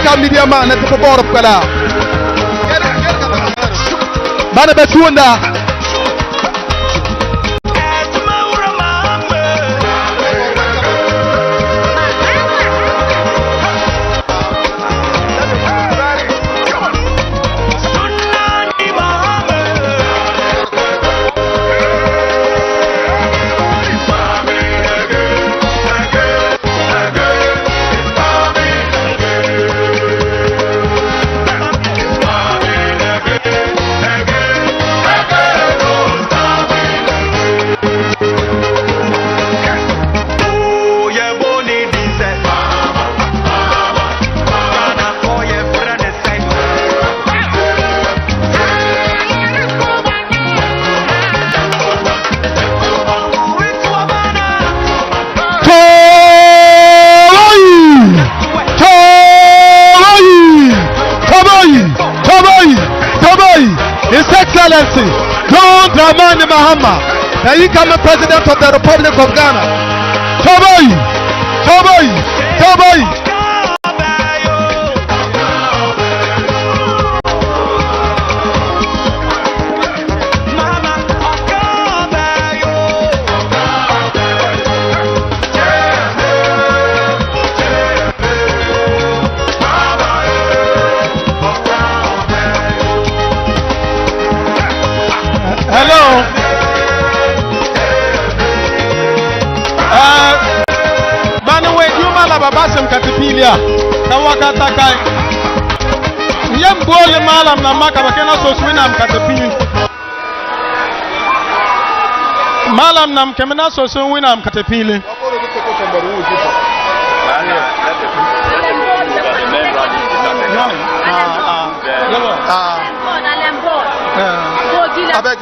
ka media man na ta bor kala bana be tuunda His Excellency John Dramani Mahama, the incoming President of the Republic of Ghana. Toboy, Toboy, Toboy. Hello. Banwe Juma la babasem katipilia na wakata kai. Yembole malam na maka bakena soswina mkatipili. Malam na mkemena soswina mkatipili.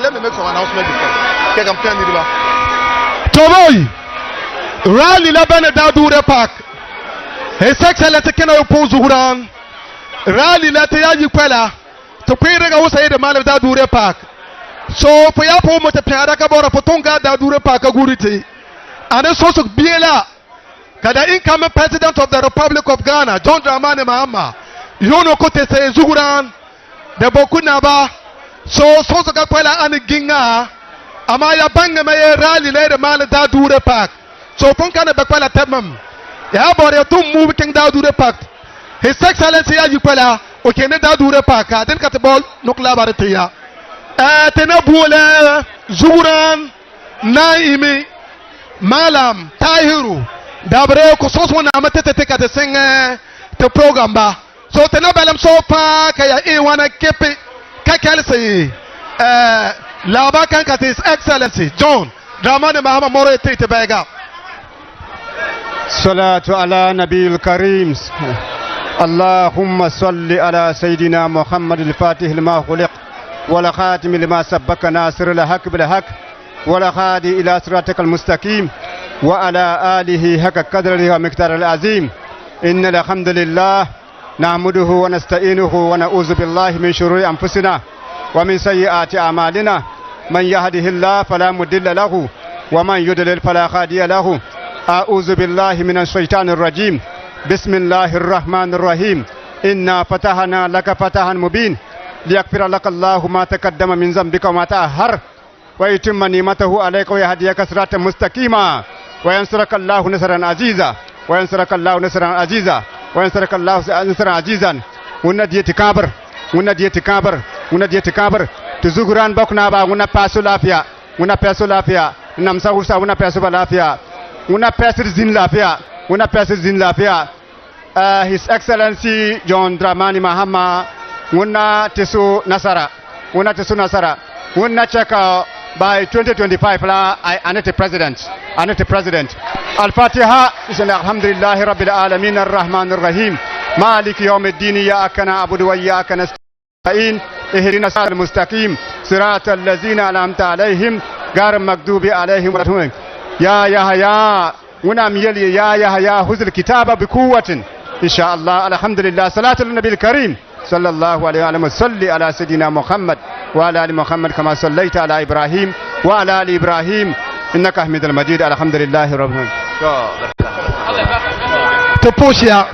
Let me make some announcement before. Toboy, rally labane Dadure Park. His Excellency Kena oppose Huran. Rally la te yaji kwela. To kwere ga usa yede male Dadure Park. So po ya po mo te piara ka bora potonga Dadure Park aguriti. Ane soso biela. Kada incoming President of the Republic of Ghana, John Dramani Mahama. Yono kote se Zuhuran. De Bawku Naba. So ka kwela ani ginga amaya banga me rally le mal Dadure Park. So ponka na bakwela temam ya bore to move king Dadure Park. His Excellency ya kwela o kene Dadure Park den kat ball nokla barete ya tena bule Zuhuran Naimi Malam Tahiru dabre ko so na amatete te kat senga te program ba so tena balam so pa kaya e wana kepe Kakalsi Laba Kankat His Excellency John Dramani Mahama Moro Tete Bega Salatu ala Nabil Karim Allahumma salli ala Sayyidina Muhammad al-Fatih lima khuliq wala khatim lima sabbaka nasir al-haq bil-haq wala khadi ila siratikal mustaqim wa ala alihi haqqa qadrihi wa miqdar al-azim innal hamdalillah نعمده ونستعينه ونعوذ بالله من شرور أنفسنا ومن سيئات أعمالنا من يهده الله فلا مضل له ومن يضلل فلا هادي له أعوذ بالله من الشيطان الرجيم بسم الله الرحمن الرحيم إنا فتحنا لك فتحا مبين ليغفر لك الله ما تقدم من ذنبك وما تأخر ويتم نعمته عليك ويهديك صراطا مستقيما وينصرك الله نصرا عزيزا وينصرك الله نصرا عزيزا وينصرك الله نصرا عزيزا وناديت كابر وناديت كابر وناديت كابر تزغران بكنا با ونا باسو لافيا ونا باسو لافيا نمسا وسا ونا باسو لافيا ونا باسر زين لافيا ونا باسر زين لافيا His Excellency John Dramani Mahama wuna tesu nasara wuna cheka by 2025 la anete president al-Fatiha alhamdulillahi rabbil alamin arrahmanir rahim maliki yawmiddin iyyaka na'budu wa iyyaka nasta'in ihdinas siratal mustaqim siratal ladzina an'amta alaihim ghayril maghdubi alaihim waladdallin ya yahya wuna miyali ya yahya huzul kitaba biquwwatin insha Allah alhamdulillah salatu lin-nabiyil karim صلى الله عليه وسلم صلي على سيدنا محمد وعلى ال محمد كما صليت على ابراهيم وعلى ال ابراهيم انك حميد المجيد الحمد لله رب العالمين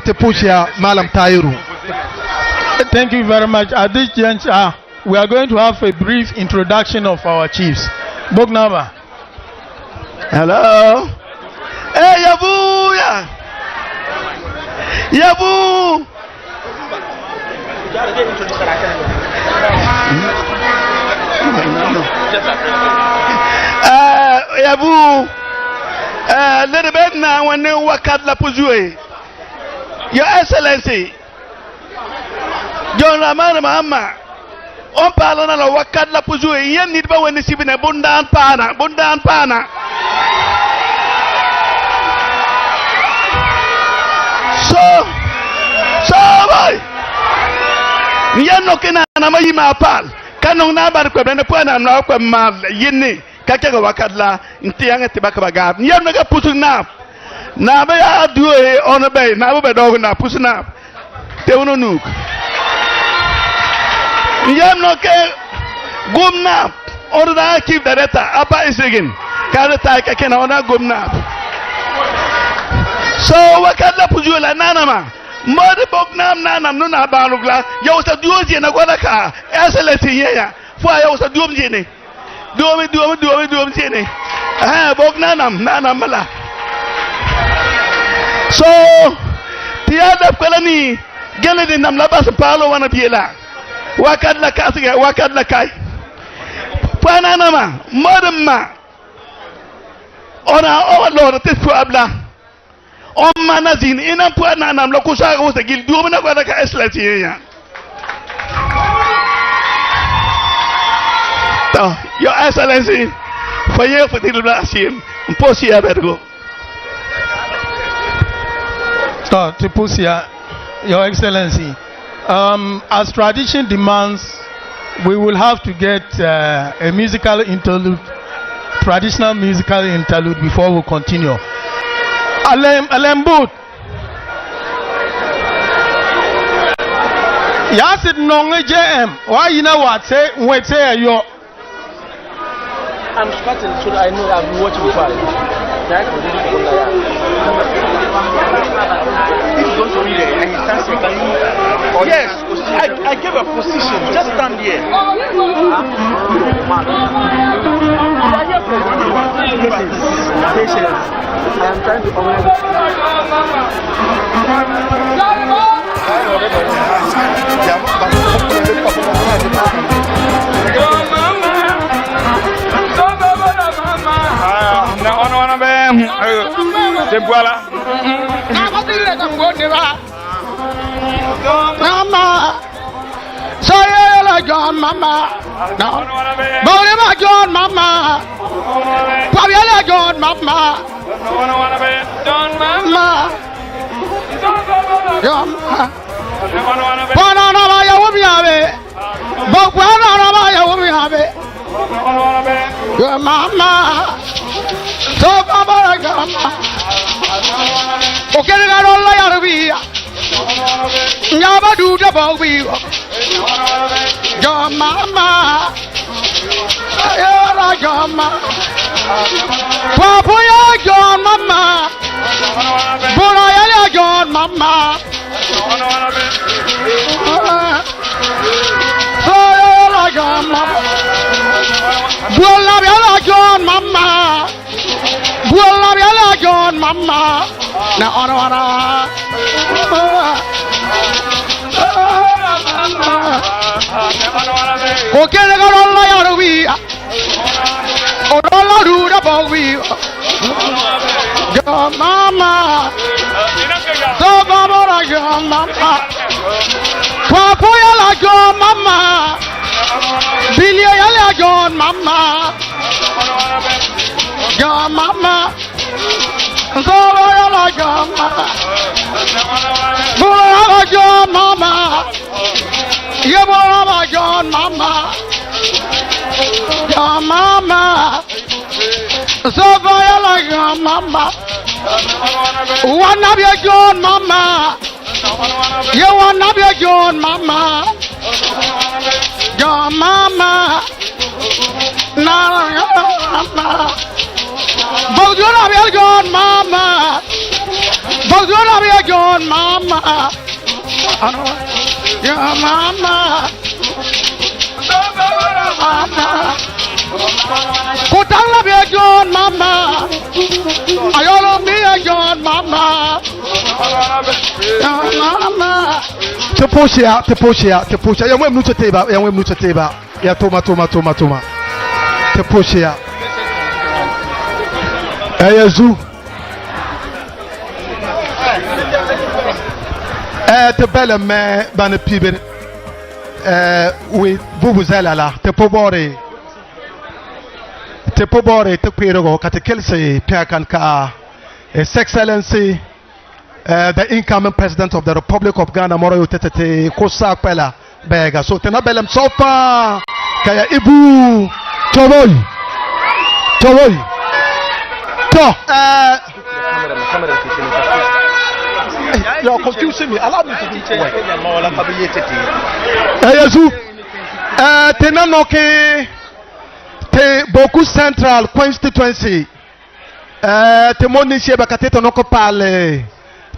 تبوشيا مالم تايرو Thank you very much. At this juncture, we are going to have a brief introduction of our chiefs. Naba. Hello. Hey, Yabu! Yabu! Yabu! Little bit now when you work at La Puzue. Your Excellency, John Ramana Mahama, on Palana, Wakat La Puzue, Yen Niba when it's even a Bundan Pana. So, boy, Yen no can Namayima Pal, Canon Naba, and Pana, and Napa Mal, Yeni, Kaka Wakadla, in Tianga Tibakabaga, Yen Naga Putin Nap. Naba do a on a bay, Naba dog na pushing up. They will no. Yam no care. Gum nap. Or the keep the data. Apa is again. Karata can honor gum nap. So what can I put you like Nanama? Mother book nam nanam no na balugla. You was a duozi and a guadaka. Excellent here. For I was a doom jenny. Do me jenny. Ah, book nanam mala. So, the other colony, Gennady Namlabas Palo one of Yela. Wakad la Kasiga, Wakad la Kai. Panama, Modema. On our Lord, this Puabla. On Manazin, in a Puanam, Locusa was the guild, Dumana Vadaka Eslatia. Your Excellency, for you for the last year, Posia Bergo. Tipusia, Your Excellency, as tradition demands, we will have to get a musical interlude, traditional musical interlude before we continue. Alembut. Yasit nonge JM. Why you know what? Wait, say yo. I'm starting so I know I've been watching before. He's going to read it and he stands here. Yes, I gave a position. Just stand here. Patience. I am trying to organize Mama, sorry, John, Mama. No, Bonema John, Mama. Pavia John, Mama. John, Mama. John, Panama, you will be ave. Bawku, you will be ave. Your Mama. So, Mama, okay, I don't like to Naba do the Bawku. Your Mama. Your Mama. Papa, your Mama. Boya, your Mama. Your Mama. Bola, your Mama. Bola, your Mama. Now, okay, I got all my other we. All I do the Bawku. Your Mama. So, Mama, your Mama. Papa, your Mama. Billy, your Mama. Your Mama. So, your Mama. Your Mama. Your Mama. Your Mama. So, your Mama. One of your John Mama. You want to be a John Mama. Your Mama. No, Mama. But you not be a John Mama. But you not be a John Mama. Your mama. Mama. Kutanga be John mama. Ayolo be John mama. Mama. To push ya. Yamwe mnuche teba. Ya toma. To push ya. Yezu. Te belle me bane pibe. Oui, vuvuzela la. Te pobore. Te kwero kate kelse piakan ka. His Excellency, the incoming President of the Republic of Ghana, Moro Tete Kosa Pela Bega. So tena belem sofa kaya ibu Choboy. To you're confusing me. Allow me to do it. Yezu. Tena noke te Bawku Central constituency. Te moni sheba kateto noko pale.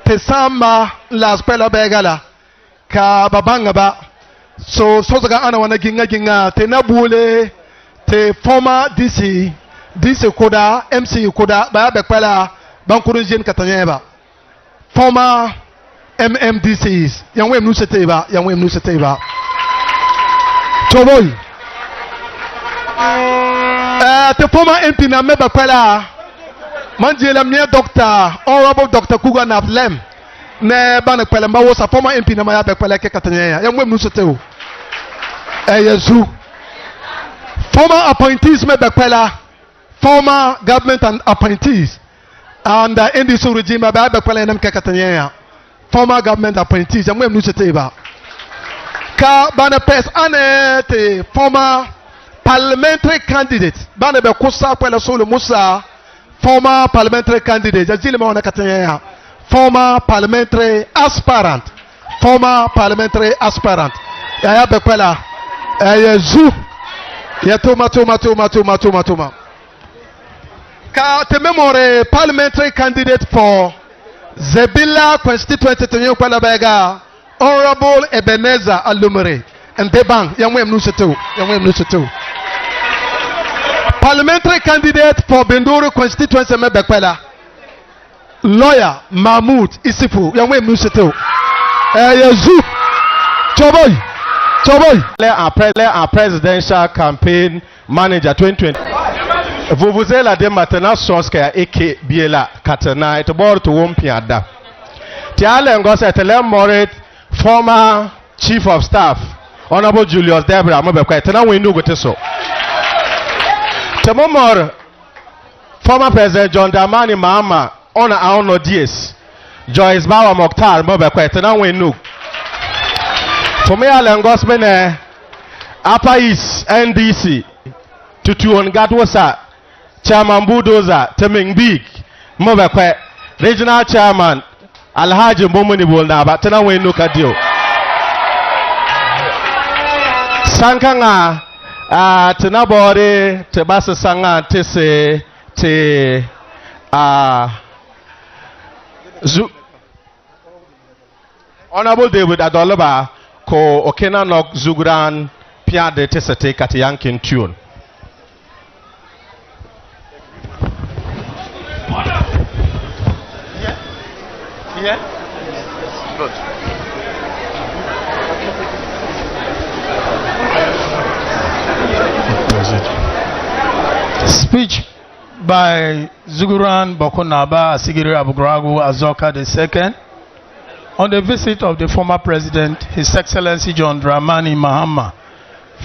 Te sama la spela begala. Ka babanga ba. So sozaga ana wana ginga. Te nabule. Te former DC koda, MC koda. Ba bekwela. Bankuru jen katanyeba. Former MMDCs. Yangwe mnuseteba. Choboy. The former MP na meba kwela manjela mie Dr. Honorable Dr. Kuga Nablem ne bana kwela mba wosa former MP na maya bekwela ke katanya ya mwem nuseteo Yezu. Former appointees meba kwela, former government and appointees and in this regime ba bekwela nem ke katanya former government appointees ya mwem nuseteba ka bana pes ane te former parliamentary candidate bana be kusa kwela solo musa former parliamentary candidate jazile maona katanya former parliamentary aspirant ya be kwela Yezu ya toma ka te memore parliamentary candidate for Zebila constituency to kwela bega Honorable Ebenezer Alumere and Debang yamwem nusetu parliamentary candidate for Bendoro constituency mebekwela lawyer Mahmoud Isifu yamwem nusetu Yezu Choboy our presidential campaign manager 2020 vuvuzela de maintenant soske ya eke biela katana it bor to wompiada tiale ngose tele moret former chief of staff Honorable Julius Debra mobekwa tena wenu gote so temomor former president John Dramani Mahama ona aono DS Joyce Bawa Mokhtar mobekwa tena wenu for me alengos bene Upper East NDC tutu on Gatwasa Chairman Budoza Teming Big mobekwa regional chairman Alhaji Mbomoni Naba tena wenu kadio Sankanga tena bore te basa sanga tese te Honorable David Adoloba ko okena nok Zugran pia de tese te kati yankin tune Yeah? Good. Speech by Zuguran Bokonaba Asigiri Abugragu Azoka II on the visit of the former president, His Excellency John Dramani Mahama,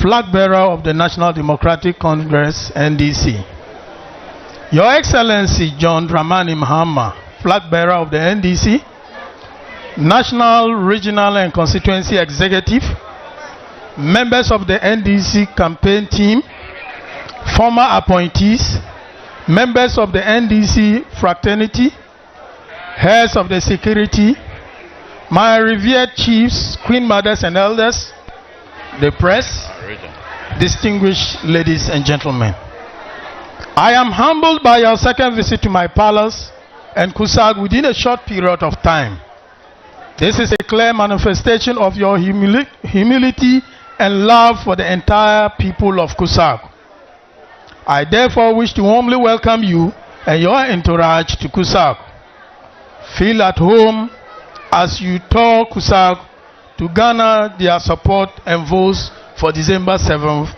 flag bearer of the National Democratic Congress NDC. Your Excellency John Dramani Mahama, flag bearer of the NDC, National, Regional and Constituency Executive, members of the NDC campaign team, former appointees, members of the NDC fraternity, heads of the security, my revered chiefs, queen mothers and elders, the press, distinguished ladies and gentlemen. I am humbled by your second visit to my palace and Kusag within a short period of time. This is a clear manifestation of your humility and love for the entire people of Kusago. I therefore wish to warmly welcome you and your entourage to Kusago. Feel at home as you tour Kusago to garner their support and votes for December 7th,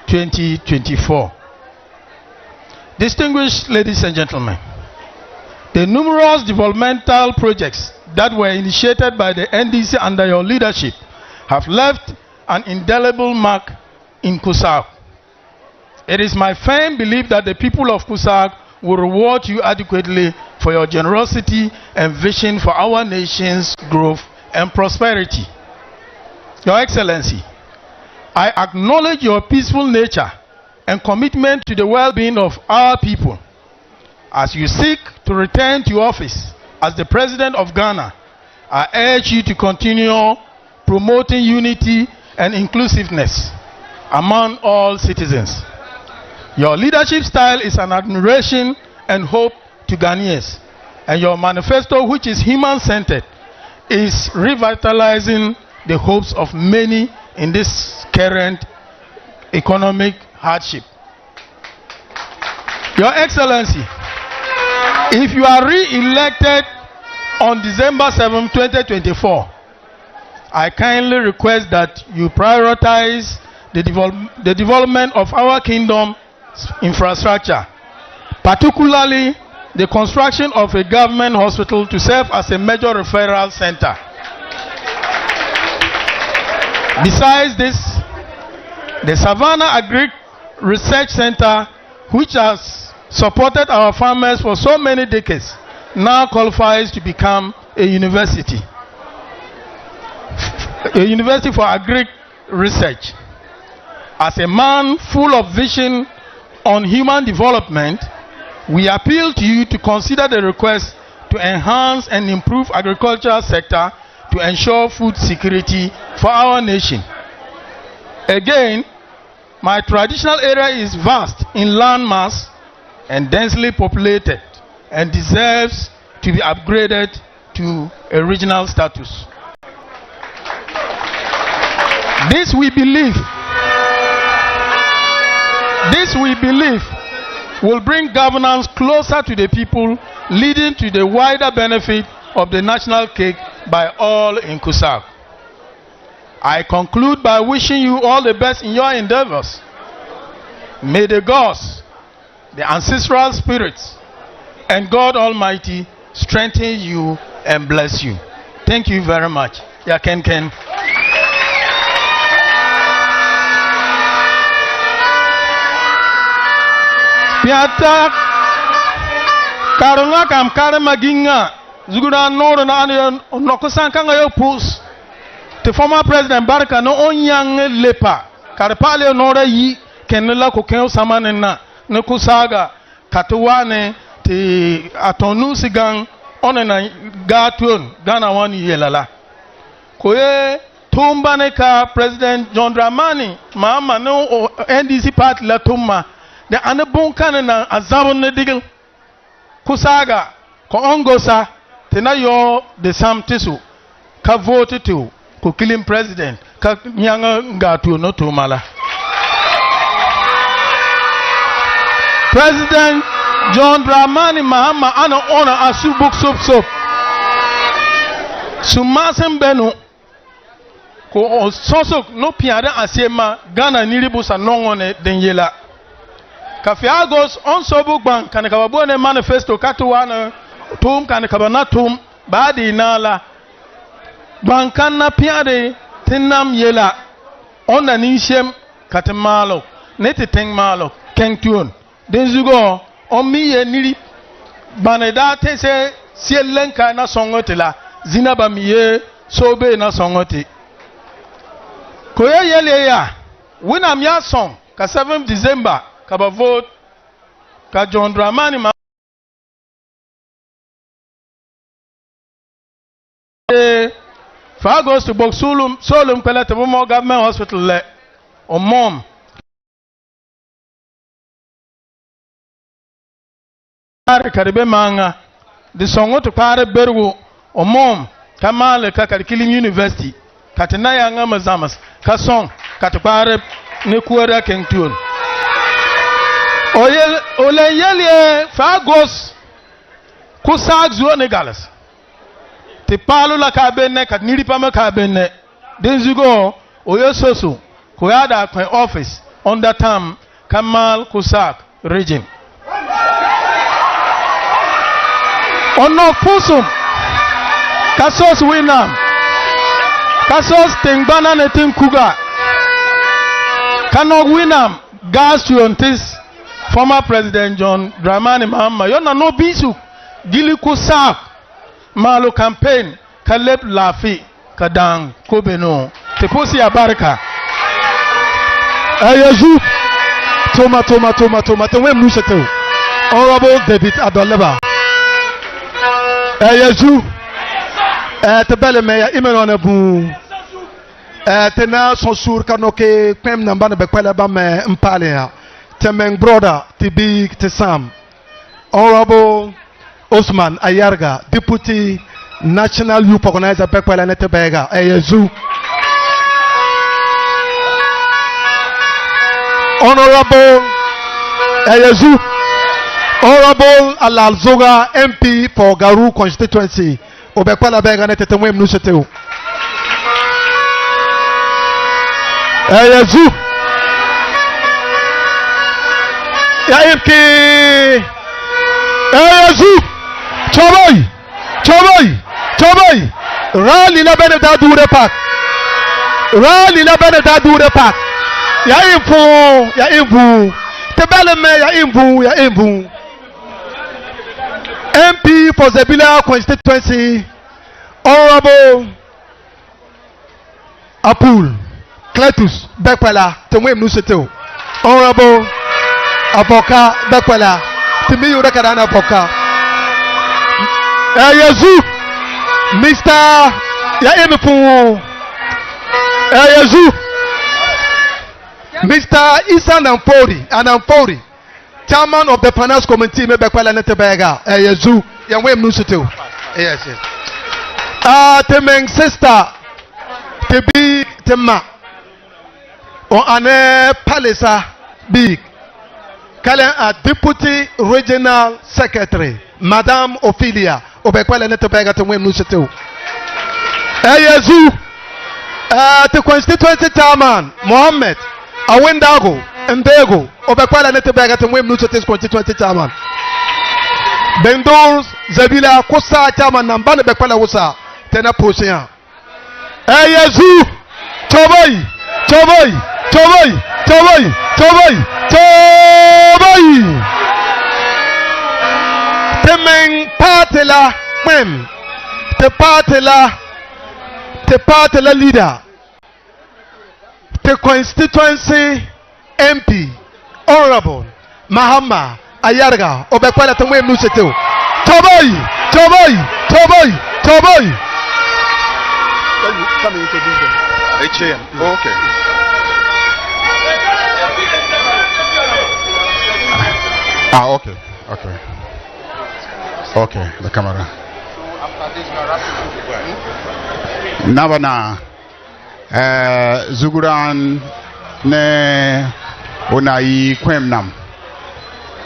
2024. Distinguished ladies and gentlemen, the numerous developmental projects that were initiated by the NDC under your leadership have left an indelible mark in Kusago. It is my firm belief that the people of Kusago will reward you adequately for your generosity and vision for our nation's growth and prosperity. Your Excellency, I acknowledge your peaceful nature and commitment to the well-being of our people. As you seek to return to office as the President of Ghana, I urge you to continue promoting unity and inclusiveness among all citizens. Your leadership style is an admiration and hope to Ghanaians, and your manifesto, which is human-centered, is revitalizing the hopes of many in this current economic hardship. Your Excellency, if you are re-elected on December 7, 2024, I kindly request that you prioritize the development of our kingdom's infrastructure, particularly the construction of a government hospital to serve as a major referral center. Besides this, the Savannah Agri Research Center, which has supported our farmers for so many decades, now qualifies to become a university for agri research. As a man full of vision on human development, we appeal to you to consider the request to enhance and improve agricultural sector to ensure food security for our nation. Again, my traditional area is vast in landmass and densely populated and deserves to be upgraded to a regional status. This we believe will bring governance closer to the people, leading to the wider benefit of the national cake by all in Kusago. I conclude by wishing you all the best in your endeavors. May the gods, the ancestral spirits, and God Almighty strengthen you and bless you. Thank you very much. Ya Ken Ken. Piata karunga kam karma ginga zugura noro na ane nokusanka nga yo pus. The former President Baraka no onyang lepa karpale nora yi kenela ko ken samane na ne Kusaga katuwane ti atonu sigang onena gatun Ghana wani yelala koye tumba ne ka President John Dramani Mahama no NDC party la tumma de ane bunkan na azabon ne digil Kusaga ko ongosa tena yo de samtisu ka vote to ko killing president ka nyanga ngatu no tumala. President John Dramani Mahama ana ona asu book soap sumasen benu ko sosok no piade asema Ghana niribusa nongone denyela kafi agos on sobu ban kan ka babone manifesto katuwana tum kan ka bana tum badi nala ban kan na piade tinam yela ona nishem katemalo neti tengmalo kengtun denzugo omiye niri baneda tese sielenka na songote la zinaba miye sobe na songote koye yele ya winam ya song ka 7 December ka ba vote ka John Dramani ma fa goes to box solum kwela te mo government hospital le o mom karibe manga de songo to pare berwo o mom Kamal Kakalikilim University, Katanaya Ngamazamas, Kasong, Katapare, Nekuara Kengtun. Ole Yelie Fagos Kusag Zuonegalas. Te Palo la Cabene, Katniripama Cabene, Denzugo, Oyososu, Kuyada office under term Kamal Kusak regime. Ono Fusum Kasos Winam Kasos Tengbana Netin Kuga Kanog Winam Gas Tuontis former President John Dramani Mahama Yona no bisu Gili Kusak Malo campaign Kaleb Lafi Kadang Kobeno Teposi Abarika Ayaju Toma Tome Museto Honorable David Adoleba Ayaju Tebele meya imenone bu tena sonsur kanoke kwem nambana bekwela ba me mpale ya temeng brother tibi tesam Honorable Osman Ayarga Deputy National Youth Organizer bekwela netebega Ayaju Honorable Ayaju Honorable Alalzoga MP for Garu constituency Obekwala bega netetemwe mnuseteu Ayaju Ya MP Ayaju Choboy Rally la bene da dure pak Ya impu Tebele me ya impu MP for Zebila constituency Honorable Apul Cletus Bekwela Temwe Mnuseteu Honorable Aboka Bekwela Timi Urekadana Aboka Yezu Mr. Ya impu Yezu Mr. Isan Anampori Chairman of the Finance Committee, Mebekwala Netebega, Yezu, Yawem Nusutu. Yes. Temeng sister, Tebi Tema, or Ane Palisa Big, Kalen a Deputy Regional Secretary, Madame Ophelia, Obekwala Netebega, Temem Nusutu. Yezu, the constituency chairman, Mohammed, Awendago. Mbego Obekwala Netebega Temwe Mnuchetes constituency chairman Bendors Zabila Kosa chairman Nambane Bekwala Wosa Tena Prosean Yezu Choboy Temeng Patela Mem Te Patela leader The constituency MP Honorable Mahama Ayarga Obekwala Temwe Mnuseteu Choboy Come and introduce them. HAM. Okay. Okay, the camera. Naba na Zuguran ne Onayi Kwemnam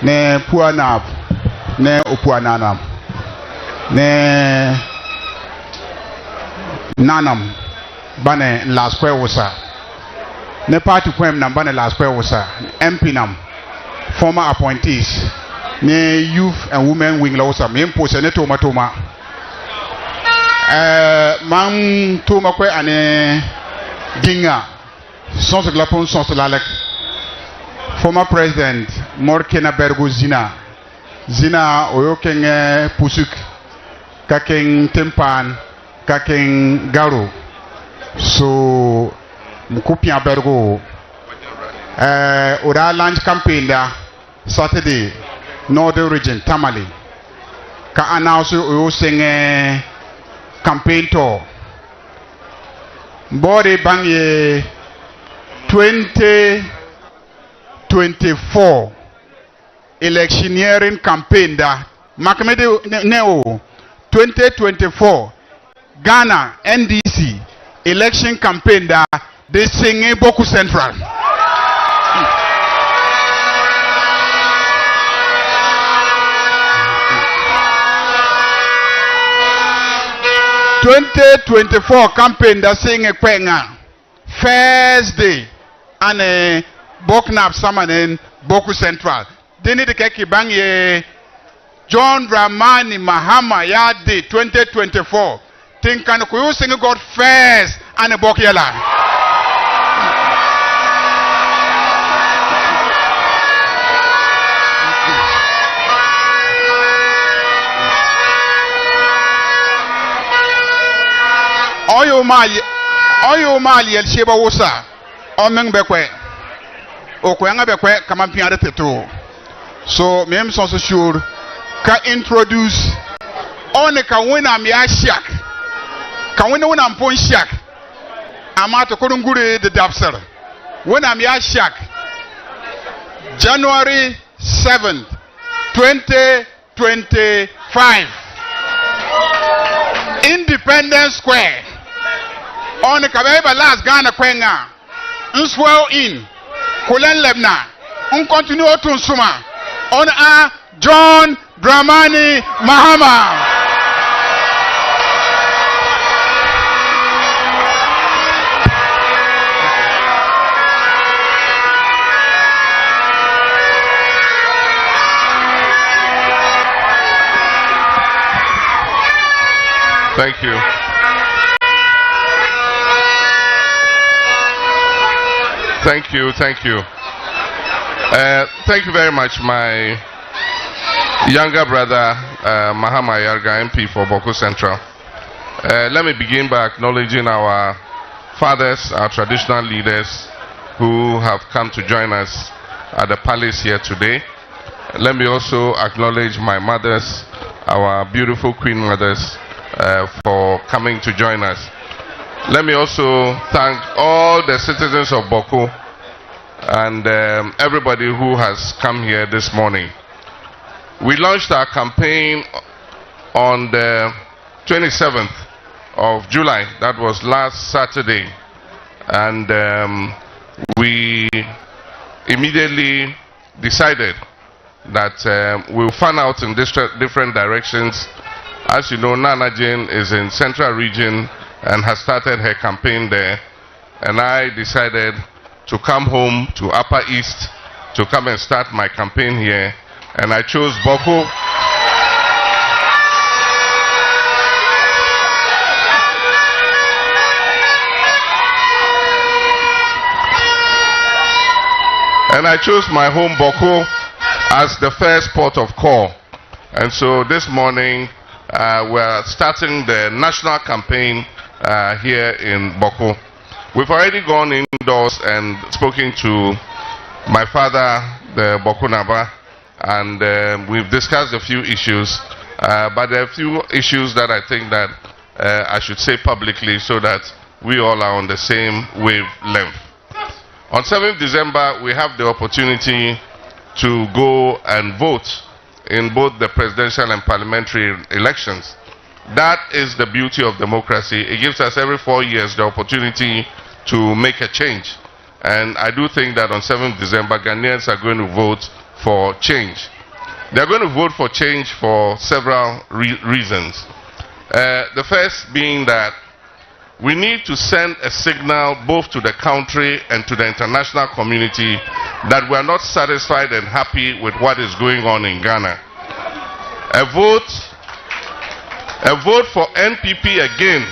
ne Puanab ne Upuananam ne Nanam Bane Last Kwewosa ne Party Kwemnam Bane Last Kwewosa MP Nam former appointees ne Youth and Women Wing Lawsa Mimpo ne Toma Mam Toma Kwe ane Dinga Sons of Lapon Sons of Lalek former president Morkena Bergo Zina Oyokeng Pusuk Kakeng Tempan Kakeng Garo so Mukupia Bergo Ora launch campaign da Saturday Northern region Tamale Ka announce Oyoseng campaign tour Body Bangye 2024 electioneering campaign da Makamede Neo 2024 Ghana NDC election campaign da they sing Bawku Central. (2024) campaign da sing Kwenga first day and Boknap Samanen Bawku Central. They need to keki bang ye John Dramani Mahama ya day 2024. Think can you sing God first and a Bokyala. Oyo mali el sheba wosa omeng bekwe okwenga bekwe kama piade teto. So me am so sure ka introduce on ka wina mi ashak ka wina mpon shak amato kodungure de dapser wina mi ashak January 7th 2025 Independence Square on the Kabeba last Ghana Kwenga, Unswell in, Kulen Lebna, continue to Suma, on a John Dramani Mahama. Thank you. Thank you. Thank you very much, my younger brother, Mahama Yarga, MP for Bawku Central. Let me begin by acknowledging our fathers, our traditional leaders who have come to join us at the palace here today. Let me also acknowledge my mothers, our beautiful queen mothers, for coming to join us. Let me also thank all the citizens of Bawku and everybody who has come here this morning. We launched our campaign on the 27th of July, that was last Saturday, and we immediately decided that we'll fan out in different directions. As you know, Nana Jane is in Central Region and has started her campaign there, and I decided to come home to Upper East to come and start my campaign here, and I chose Bawku. And I chose my home Bawku as the first port of call. And so this morning we're starting the national campaign here in Bawku. We've already gone indoors and spoken to my father, the Bawku Naba, and we've discussed a few issues, but there are a few issues that I think that I should say publicly so that we all are on the same wavelength. On 7th December, we have the opportunity to go and vote in both the presidential and parliamentary elections. That is the beauty of democracy. It gives us every 4 years the opportunity to make a change. And I do think that on 7th December, Ghanaians are going to vote for change. They're going to vote for change for several reasons. The first being that we need to send a signal both to the country and to the international community that we are not satisfied and happy with what is going on in Ghana. A vote for NPP again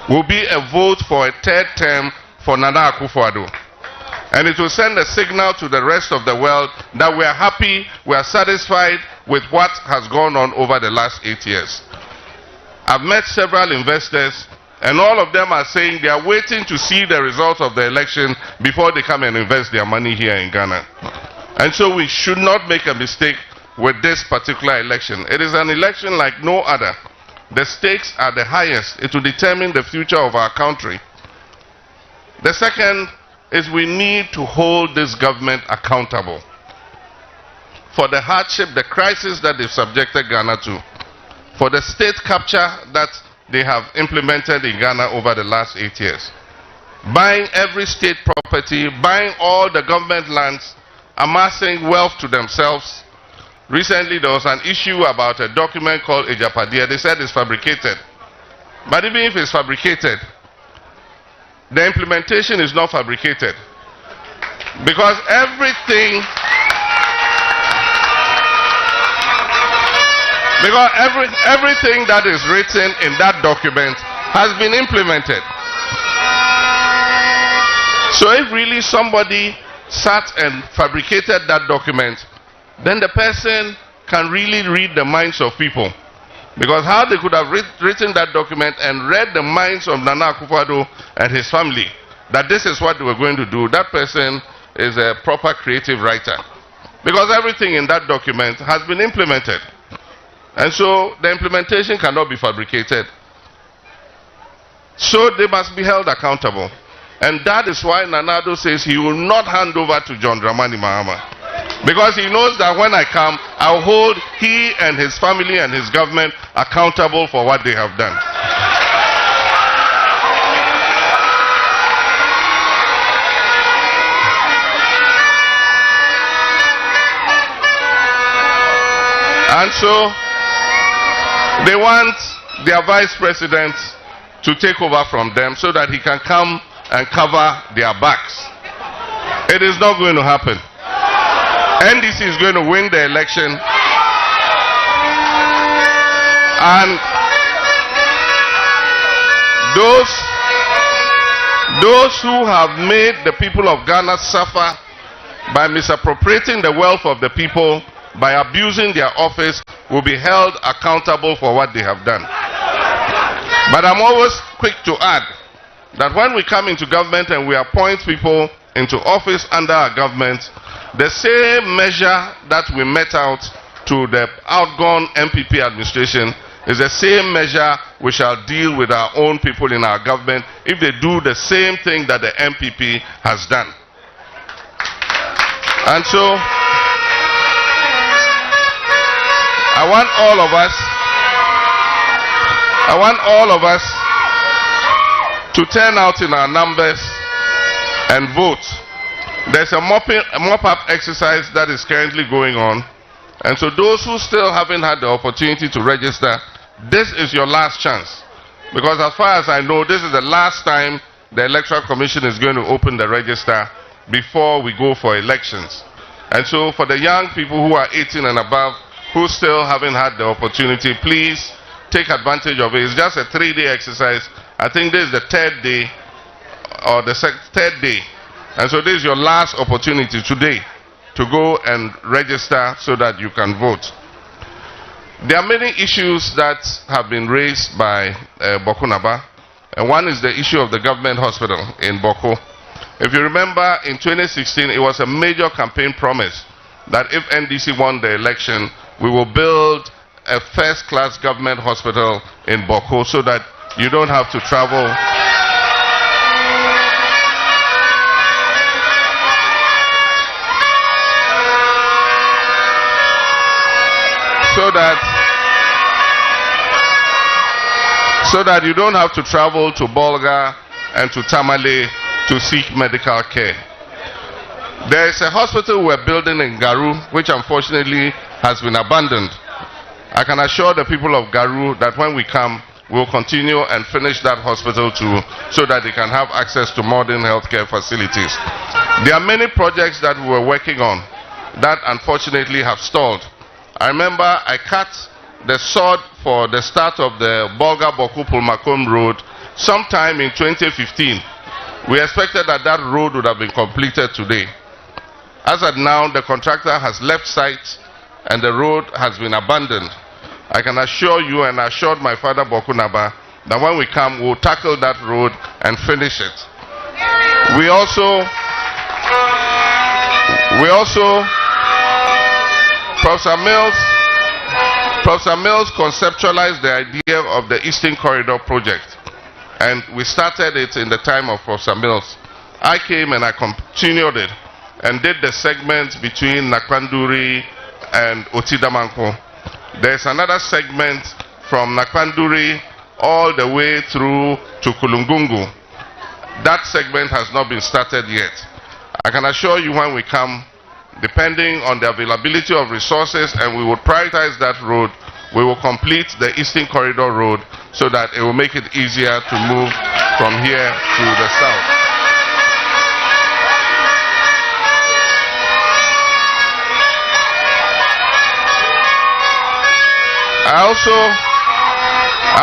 will be a vote for a third term for Nana Akufo-Addo. And it will send a signal to the rest of the world that we are happy, we are satisfied with what has gone on over the last 8 years. I've met several investors, and all of them are saying they are waiting to see the results of the election before they come and invest their money here in Ghana. And so we should not make a mistake with this particular election. It is an election like no other. The stakes are the highest. It will determine the future of our country. The second is we need to hold this government accountable for the hardship, the crisis that they've subjected Ghana to, for the state capture that they have implemented in Ghana over the last 8 years. Buying every state property, buying all the government lands, amassing wealth to themselves. Recently, there was an issue about a document called Ejapadia. They said it's fabricated. But even if it's fabricated, the implementation is not fabricated. Because everything that is written in that document has been implemented. So if really somebody sat and fabricated that document, then the person can really read the minds of people. Because how they could have written that document and read the minds of Nana Akufo-Addo and his family, that this is what they were going to do, that person is a proper creative writer. Because everything in that document has been implemented. And so the implementation cannot be fabricated. So they must be held accountable. And that is why Nana Addo says he will not hand over to John Dramani Mahama. Because he knows that when I come, I'll hold he and his family and his government accountable for what they have done. And so they want their vice president to take over from them so that he can come and cover their backs. It is not going to happen. NDC is going to win the election, and those who have made the people of Ghana suffer by misappropriating the wealth of the people, by abusing their office, will be held accountable for what they have done. But I'm always quick to add that when we come into government and we appoint people into office under our government, the same measure that we met out to the outgone MPP administration is the same measure we shall deal with our own people in our government if they do the same thing that the MPP has done. And so I want all of us to turn out in our numbers and vote. There's a mop-up exercise that is currently going on. And so those who still haven't had the opportunity to register, this is your last chance. Because as far as I know, this is the last time the Electoral Commission is going to open the register before we go for elections. And so for the young people who are 18 and above, who still haven't had the opportunity, please take advantage of it. It's just a 3-day exercise. I think this is the 3rd day, or the 3rd day. And so this is your last opportunity today to go and register so that you can vote. There are many issues that have been raised by Bawku Naba. And one is the issue of the government hospital in Bawku. If you remember, in 2016, it was a major campaign promise that if NDC won the election, we will build a first-class government hospital in Bawku so that you don't have to travel. So that you don't have to travel to Bolga and to Tamale to seek medical care. There is a hospital we're building in Garu, which unfortunately has been abandoned. I can assure the people of Garu that when we come, we'll continue and finish that hospital too, so that they can have access to modern healthcare facilities. There are many projects that we were working on that unfortunately have stalled. I remember I cut the sod for the start of the Bolga-Bawku-Pulmakom road sometime in 2015. We expected that that road would have been completed today. As of now, the contractor has left site and the road has been abandoned. I can assure you, and I assured my father Bawku Naba, that when we come, we'll tackle that road and finish it. We also Professor Mills conceptualized the idea of the Eastern Corridor project, and we started it in the time of Professor Mills. I came and I continued it and did the segment between Nakwanduri and Otidamanko. There's another segment from Nakwanduri all the way through to Kulungungu. That segment has not been started yet. I can assure you when we come, depending on the availability of resources, and we will prioritize that road, we will complete the Eastern Corridor Road so that it will make it easier to move from here to the south. I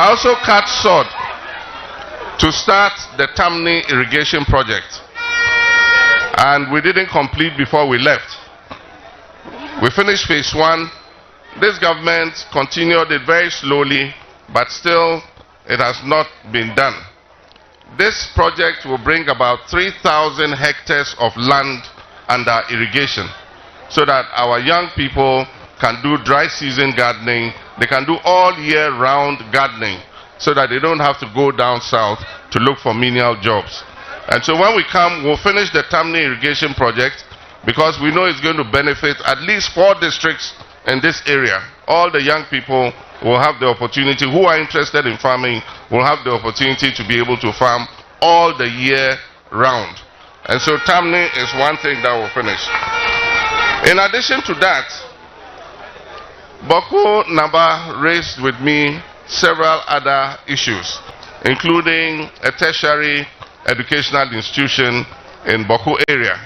also cut short to start the Tamni irrigation project, and we didn't complete before we left. We finished phase 1. This government continued it very slowly, but still it has not been done. This project will bring about 3,000 hectares of land under irrigation so that our young people can do dry season gardening. They can do all year round gardening so that they don't have to go down south to look for menial jobs. And so when we come, we'll finish the Tamni irrigation project because we know it's going to benefit at least 4 districts in this area. All the young people will have the opportunity, who are interested in farming, will have the opportunity to be able to farm all the year round. And so Tamni is one thing that will finish. In addition to that, Bawku Naba raised with me several other issues, including a tertiary educational institution in Bawku area,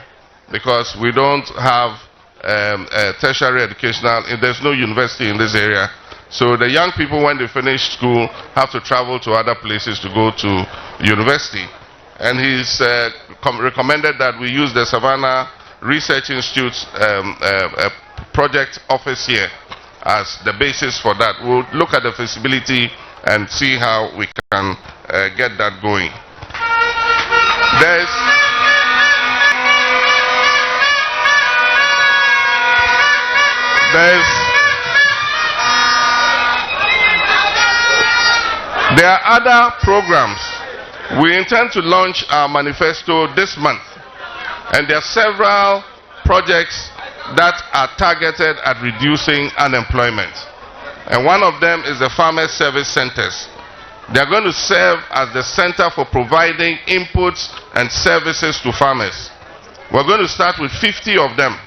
because we don't have a tertiary educational, there's no university in this area. So the young people, when they finish school, have to travel to other places to go to university. And he's recommended that we use the Savannah Research Institute's project office here as the basis for that. We'll look at the feasibility and see how we can get that going. There are other programs. We intend to launch our manifesto this month, and there are several projects that are targeted at reducing unemployment. And one of them is the Farmers Service Centers. They are going to serve as the center for providing inputs and services to farmers. We're going to start with 50 of them,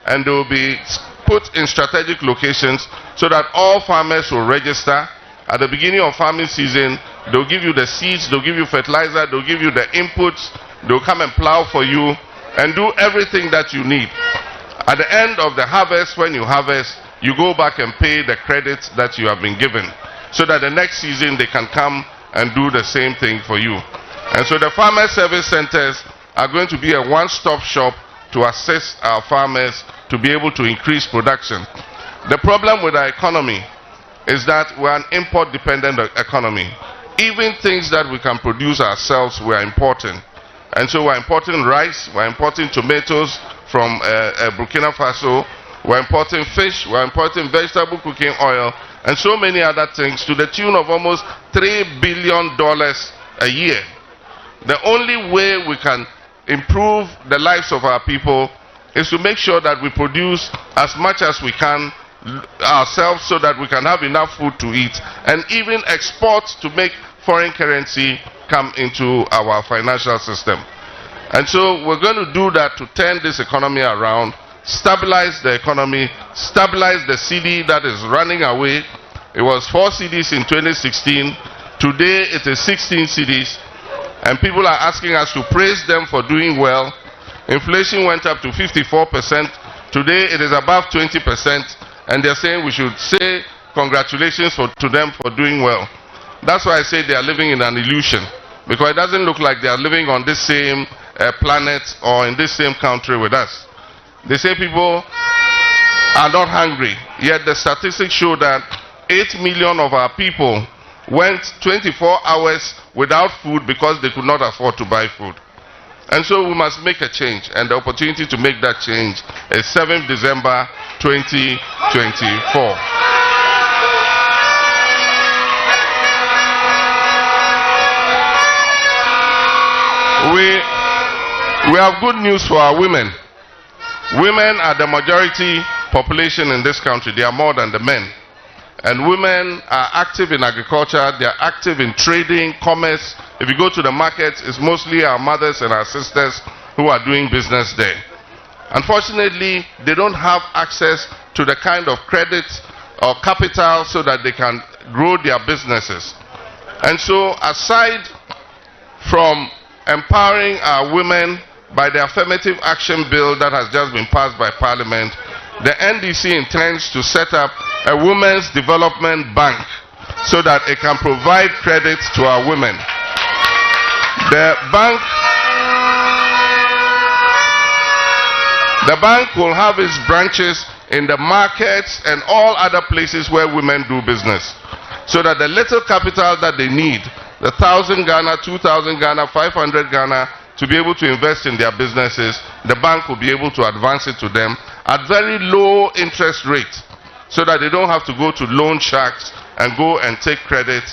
and they will be put in strategic locations so that all farmers will register. At the beginning of farming season, they'll give you the seeds, they'll give you fertilizer, they'll give you the inputs, they'll come and plow for you and do everything that you need. At the end of the harvest, when you harvest, you go back and pay the credits that you have been given, so that the next season they can come and do the same thing for you. And so the Farmer Service Centers are going to be a one-stop shop to assist our farmers to be able to increase production. The problem with our economy is that we're an import-dependent economy. Even things that we can produce ourselves, we're importing. And so we're importing rice, we're importing tomatoes from Burkina Faso, we're importing fish, we're importing vegetable cooking oil, and so many other things to the tune of almost $3 billion a year. The only way we can improve the lives of our people is to make sure that we produce as much as we can ourselves so that we can have enough food to eat, and even export to make foreign currency come into our financial system. And so we're going to do that to turn this economy around, stabilize the economy, stabilize the cedi that is running away. It was 4 cedis in 2016. Today it is 16 cedis. And people are asking us to praise them for doing well. Inflation went up to 54%. Today it is above 20%. And they're saying we should say congratulations to them for doing well. That's why I say they are living in an illusion, because it doesn't look like they are living on this same planet or in this same country with us. They say people are not hungry, yet the statistics show that 8 million of our people went 24 hours without food because they could not afford to buy food. And so we must make a change, and the opportunity to make that change is 7th December 2024. We have good news for our women. Women are the majority population in this country. They are more than the men. And women are active in agriculture, they are active in trading, commerce. If you go to the markets, it's mostly our mothers and our sisters who are doing business there. Unfortunately, they don't have access to the kind of credit or capital so that they can grow their businesses. And so, aside from empowering our women by the affirmative action bill that has just been passed by Parliament, the NDC intends to set up a women's development bank so that it can provide credit to our women. The bank will have its branches in the markets and all other places where women do business, so that the little capital that they need, the 1,000 Ghana, 2,000 Ghana, 500 Ghana, to be able to invest in their businesses, the bank will be able to advance it to them at very low interest rates, so that they don't have to go to loan sharks and go and take credit